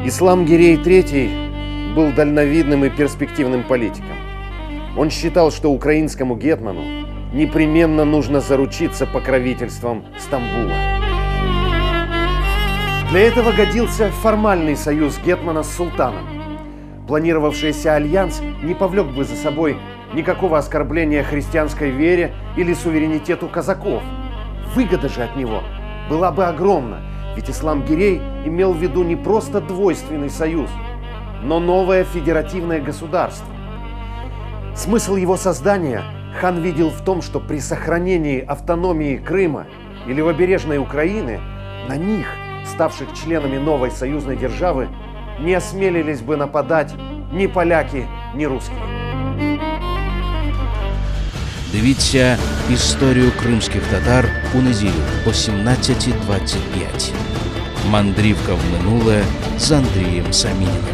Ислам-Гирей III был дальновидным и перспективным политиком. Он считал, что украинскому гетману непременно нужно заручиться покровительством Стамбула. Для этого годился формальный союз гетмана с султаном. Планировавшийся альянс не повлек бы за собой никакого оскорбления христианской вере или суверенитету казаков. Выгода же от него была бы огромна, ведь Ислам-Гирей имел в виду не просто двойственный союз, но новое федеративное государство. Смысл его создания хан видел в том, что при сохранении автономии Крыма и левобережной Украины на них, ставших членами новой союзной державы, не осмелились бы нападать ни поляки, ни русские. Дивіться історію кримських татар у неділю о 17:25. Мандрівка в минуле з Андрієм Самініним.